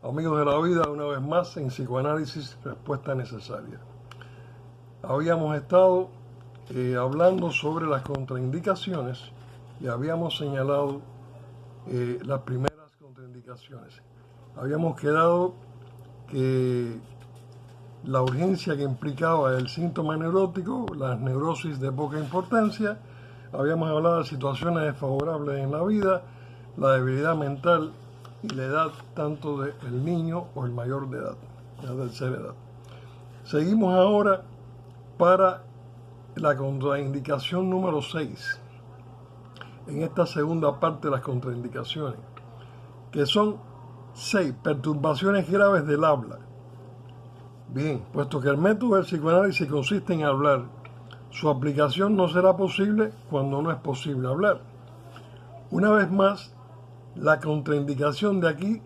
Amigos de la vida, una vez más en Psicoanálisis, Respuesta Necesaria. Habíamos estado hablando sobre las contraindicaciones y habíamos señalado las primeras contraindicaciones. Habíamos quedado que la urgencia que implicaba el síntoma neurótico, las neurosis de poca importancia, habíamos hablado de situaciones desfavorables en la vida, la debilidad mental y la edad tanto del niño o el mayor de edad, la tercera edad. Seguimos ahora para la contraindicación número 6, en esta segunda parte de las contraindicaciones, que son 6 perturbaciones graves del habla. Bien, puesto que el método del psicoanálisis consiste en hablar, su aplicación no será posible cuando no es posible hablar. Una vez más, la contraindicación de aquí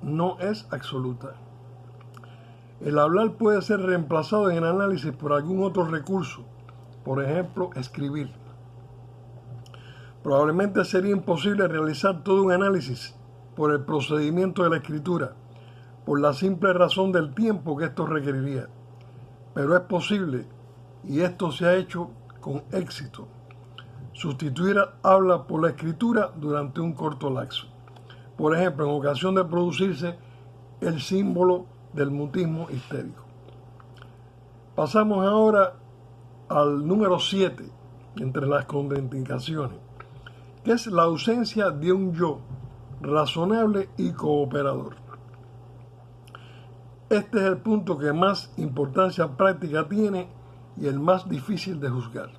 no es absoluta. El hablar puede ser reemplazado en el análisis por algún otro recurso, por ejemplo, escribir. Probablemente sería imposible realizar todo un análisis por el procedimiento de la escritura, por la simple razón del tiempo que esto requeriría. Pero es posible, y esto se ha hecho con éxito, sustituir habla por la escritura durante un corto lapso. Por ejemplo, en ocasión de producirse el símbolo del mutismo histérico. Pasamos ahora al número 7 entre las contraindicaciones, que es la ausencia de un yo razonable y cooperador. Este es el punto que más importancia práctica tiene y el más difícil de juzgar.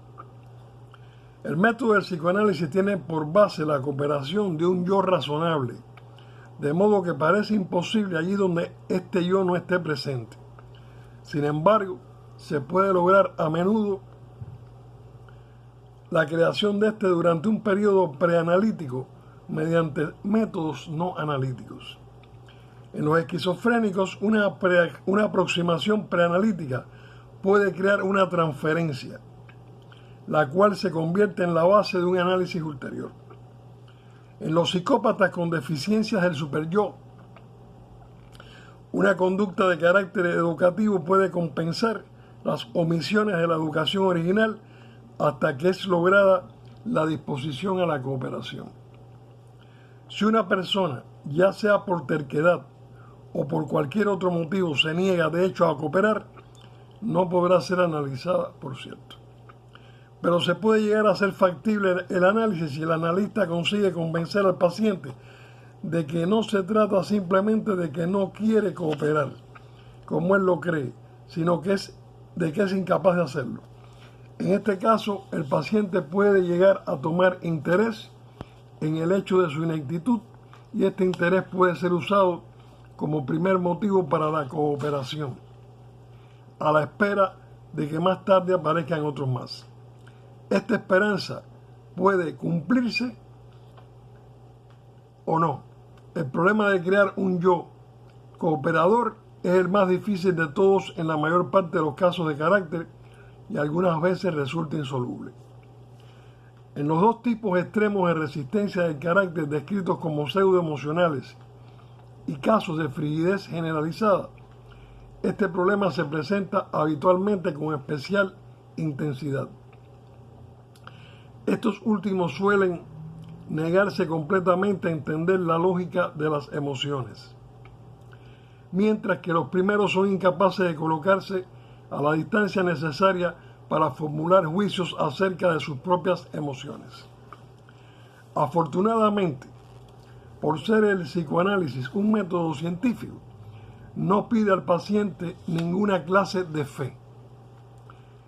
El método del psicoanálisis tiene por base la cooperación de un yo razonable, de modo que parece imposible allí donde este yo no esté presente. Sin embargo, se puede lograr a menudo la creación de este durante un periodo preanalítico mediante métodos no analíticos. En los esquizofrénicos, una aproximación preanalítica puede crear una transferencia, la cual se convierte en la base de un análisis ulterior. En los psicópatas con deficiencias del superyo, una conducta de carácter educativo puede compensar las omisiones de la educación original hasta que es lograda la disposición a la cooperación. Si una persona, ya sea por terquedad o por cualquier otro motivo, se niega de hecho a cooperar, no podrá ser analizada, por cierto. Pero se puede llegar a ser factible el análisis si el analista consigue convencer al paciente de que no se trata simplemente de que no quiere cooperar, como él lo cree, sino que es incapaz de hacerlo. En este caso, el paciente puede llegar a tomar interés en el hecho de su ineptitud y este interés puede ser usado como primer motivo para la cooperación, a la espera de que más tarde aparezcan otros más. Esta esperanza puede cumplirse o no. El problema de crear un yo cooperador es el más difícil de todos en la mayor parte de los casos de carácter y algunas veces resulta insoluble. En los dos tipos extremos de resistencia del carácter descritos como pseudoemocionales y casos de frigidez generalizada, este problema se presenta habitualmente con especial intensidad. Estos últimos suelen negarse completamente a entender la lógica de las emociones, mientras que los primeros son incapaces de colocarse a la distancia necesaria para formular juicios acerca de sus propias emociones. Afortunadamente, por ser el psicoanálisis un método científico, no pide al paciente ninguna clase de fe.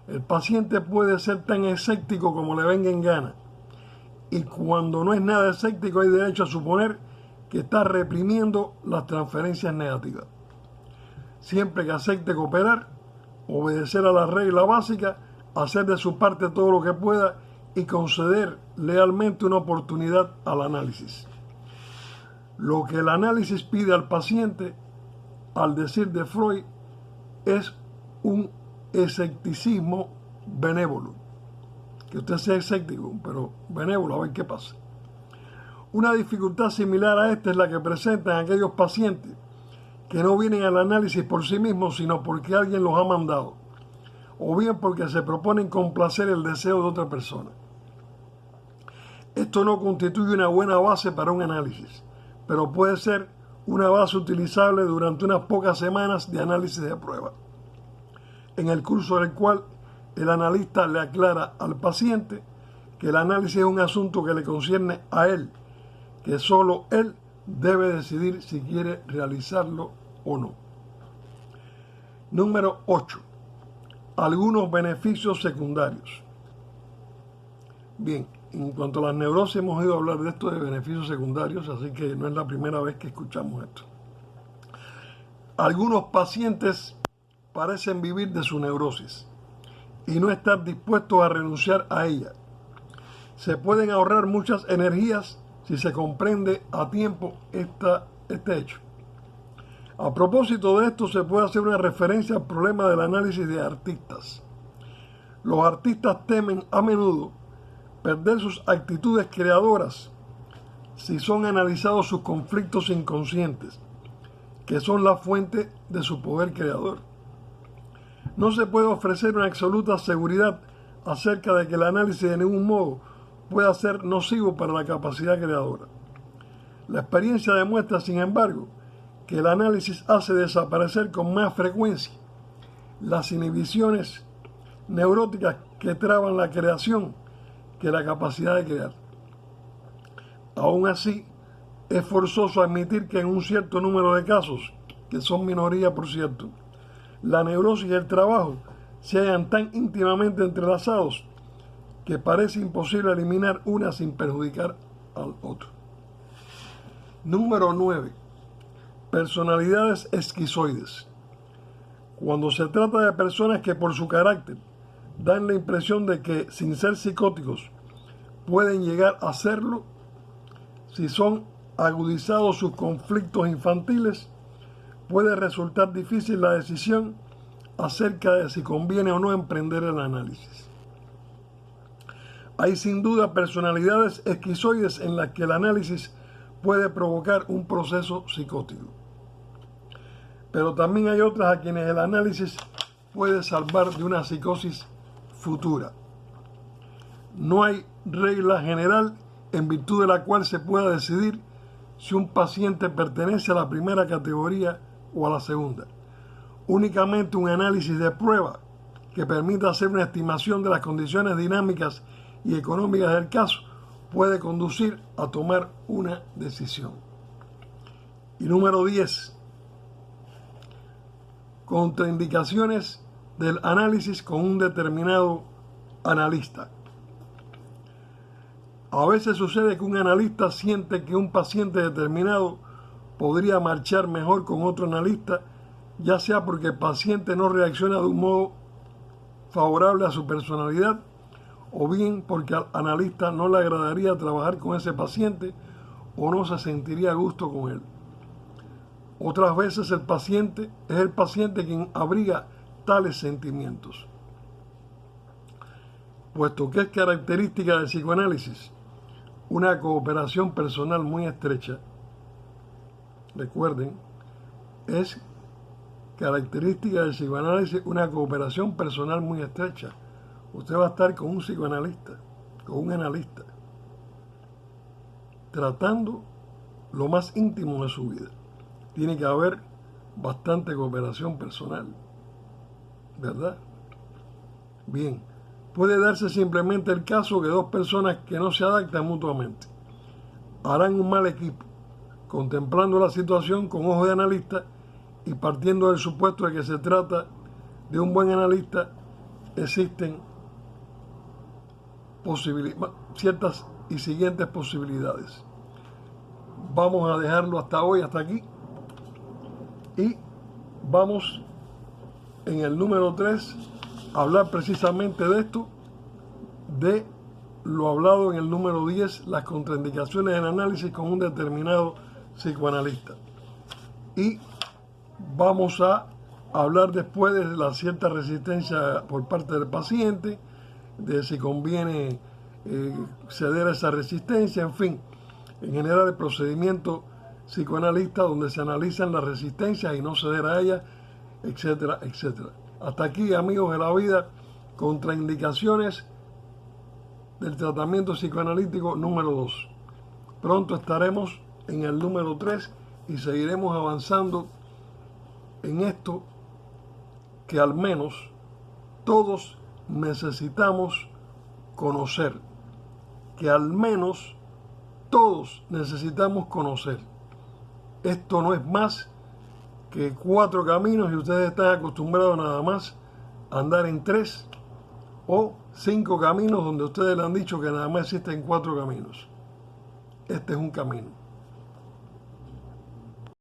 El paciente puede ser tan escéptico como le venga en gana, y cuando no es nada escéptico hay derecho a suponer que está reprimiendo las transferencias negativas. Siempre que acepte cooperar, obedecer a la regla básica, hacer de su parte todo lo que pueda y conceder lealmente una oportunidad al análisis. Lo que el análisis pide al paciente, al decir de Freud, es un escepticismo benévolo. Que usted sea escéptico, pero benévolo, a ver qué pasa. Una dificultad similar a esta es la que presentan aquellos pacientes que no vienen al análisis por sí mismos, sino porque alguien los ha mandado, o bien porque se proponen complacer el deseo de otra persona. Esto no constituye una buena base para un análisis, pero puede ser una base utilizable durante unas pocas semanas de análisis de prueba, en el curso del cual el analista le aclara al paciente que el análisis es un asunto que le concierne a él, que solo él debe decidir si quiere realizarlo o no. Número 8. Algunos beneficios secundarios. Bien, en cuanto a las neurosis hemos oído hablar de esto de beneficios secundarios, así que no es la primera vez que escuchamos esto. Algunos pacientes parecen vivir de su neurosis y no estar dispuestos a renunciar a ella. Se pueden ahorrar muchas energías si se comprende a tiempo este hecho. A propósito de esto, se puede hacer una referencia al problema del análisis de artistas. Los artistas temen a menudo perder sus actitudes creadoras si son analizados sus conflictos inconscientes, que son la fuente de su poder creador. No se puede ofrecer una absoluta seguridad acerca de que el análisis de ningún modo pueda ser nocivo para la capacidad creadora. La experiencia demuestra, sin embargo, que el análisis hace desaparecer con más frecuencia las inhibiciones neuróticas que traban la creación que la capacidad de crear. Aún así, es forzoso admitir que en un cierto número de casos, que son minoría por cierto, la neurosis y el trabajo se hallan tan íntimamente entrelazados que parece imposible eliminar una sin perjudicar al otro. Número 9. Personalidades esquizoides. Cuando se trata de personas que por su carácter dan la impresión de que, sin ser psicóticos, pueden llegar a serlo, si son agudizados sus conflictos infantiles, puede resultar difícil la decisión acerca de si conviene o no emprender el análisis. Hay sin duda personalidades esquizoides en las que el análisis puede provocar un proceso psicótico. Pero también hay otras a quienes el análisis puede salvar de una psicosis futura. No hay regla general en virtud de la cual se pueda decidir si un paciente pertenece a la primera categoría o a la segunda. Únicamente un análisis de prueba que permita hacer una estimación de las condiciones dinámicas y económicas del caso puede conducir a tomar una decisión. Y número 10. Contraindicaciones del análisis con un determinado analista. A veces sucede que un analista siente que un paciente determinado podría marchar mejor con otro analista, ya sea porque el paciente no reacciona de un modo favorable a su personalidad, o bien porque al analista no le agradaría trabajar con ese paciente o no se sentiría a gusto con él. Otras veces es el paciente quien abriga tales sentimientos. Puesto que es característica del psicoanálisis una cooperación personal muy estrecha, recuerden, es característica del psicoanálisis una cooperación personal muy estrecha. Usted va a estar con un psicoanalista, con un analista, tratando lo más íntimo de su vida. Tiene que haber bastante cooperación personal, ¿verdad? Bien, puede darse simplemente el caso que dos personas que no se adaptan mutuamente harán un mal equipo, contemplando la situación con ojos de analista y partiendo del supuesto de que se trata de un buen analista, existen ciertas y siguientes posibilidades. Vamos a dejarlo hasta hoy, hasta aquí, y vamos en el número 3 a hablar precisamente de esto, de lo hablado en el número 10, las contraindicaciones del análisis con un determinado psicoanalista. Y vamos a hablar después de la cierta resistencia por parte del paciente, de si conviene ceder a esa resistencia, en fin. En general, el procedimiento psicoanalista donde se analizan las resistencias y no ceder a ellas, etcétera, etcétera. Hasta aquí, amigos de la vida, contraindicaciones del tratamiento psicoanalítico número 2. Pronto estaremos en el número 3 y seguiremos avanzando en esto que al menos todos necesitamos conocer, que al menos todos necesitamos conocer. Esto no es más que 4 caminos y ustedes están acostumbrados nada más a andar en 3 o 5 caminos donde ustedes le han dicho que nada más existen 4 caminos. Este es un camino.